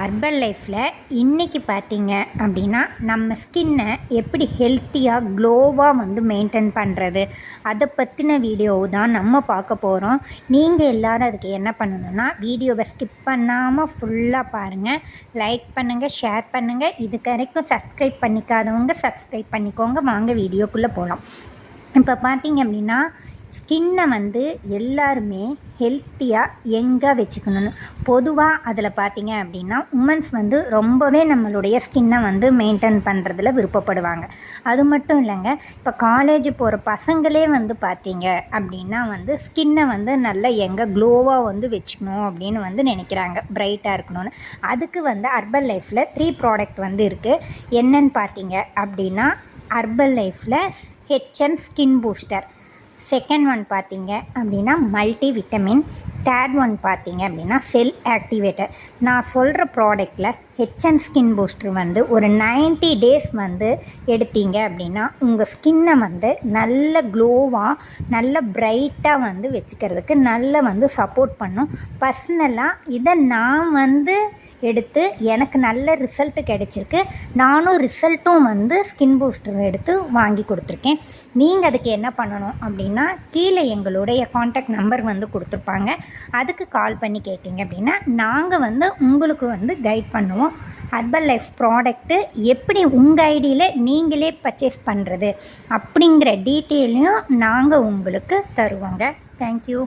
Urban லைஃப்பில் இன்றைக்கி பார்த்தீங்க அப்படின்னா நம்ம ஸ்கின்னை எப்படி ஹெல்த்தியாக க்ளோவாக மெயின்டைன் பண்ணுறது அதை பற்றின வீடியோ தான் நம்ம பார்க்க போகிறோம். நீங்கள் எல்லோரும் அதுக்கு என்ன பண்ணணுன்னா வீடியோவை ஸ்கிப் பண்ணாமல் ஃபுல்லாக பாருங்கள், லைக் பண்ணுங்கள், ஷேர் பண்ணுங்கள். இதுக்கு வரைக்கும் சப்ஸ்கிரைப் பண்ணிக்காதவங்க சப்ஸ்கிரைப் பண்ணிக்கோங்க. வாங்க வீடியோக்குள்ளே போகலாம். இப்போ பார்த்தீங்க அப்படின்னா ஸ்கின்னை எல்லாருமே ஹெல்த்தியாக யங்காக வச்சுக்கணும்னு பொதுவாக அதில் பார்த்தீங்க அப்படின்னா உமன்ஸ் ரொம்பவே நம்மளுடைய ஸ்கின்னை மெயின்டைன் பண்ணுறதுல விருப்பப்படுவாங்க. அது மட்டும் இல்லைங்க, இப்போ காலேஜ் போகிற பசங்களே பார்த்தீங்க அப்படின்னா ஸ்கின்னை நல்லா யங்காக க்ளோவாக வச்சுக்கணும் அப்படின்னு நினைக்கிறாங்க, பிரைட்டாக இருக்கணும்னு. அதுக்கு அர்பன் லைஃப்பில் 3 ப்ராடக்ட் இருக்குது. என்னன்னு பார்த்தீங்க அப்படின்னா அர்பன் லைஃப்பில் ஹெச்என் ஸ்கின் பூஸ்டர், செகண்ட் ஒன் பார்த்தீங்க அப்படின்னா மல்டி விட்டமின், தேர்ட் ஒன் பார்த்தீங்க அப்படின்னா செல் ஆக்டிவேட்டர். நான் சொல்கிற ப்ராடக்டில் ஹெச்என் ஸ்கின் பூஸ்டர் ஒரு 90 டேஸ் எடுத்தீங்க அப்படின்னா உங்கள் ஸ்கின்னை நல்ல க்ளோவாக நல்ல பிரைட்டாக வச்சுக்கிறதுக்கு நல்ல சப்போர்ட் பண்ணும். பர்சனலாக இதை நான் எடுத்து எனக்கு நல்ல ரிசல்ட்டு கிடைச்சிருக்கு. நானும் ரிசல்ட்டும் ஸ்கின் பூஸ்டர் எடுத்து வாங்கி கொடுத்துருக்கேன். நீங்கள் அதுக்கு என்ன பண்ணணும் அப்படின்னா கீழே எங்களுடைய காண்டாக்ட் நம்பர் கொடுத்துருப்பாங்க. அதுக்கு கால் பண்ணி கேட்டிங்க அப்படின்னா நாங்கள் உங்களுக்கு கைட் பண்ணுவோம். அர்பன் லைஃப் ப்ராடக்ட்டு எப்படி உங்கள் ஐடியில் நீங்களே பர்ச்சேஸ் பண்ணுறது அப்படிங்கிற டீட்டெயிலையும் நாங்கள் உங்களுக்கு தருவோங்க. தேங்க்யூ.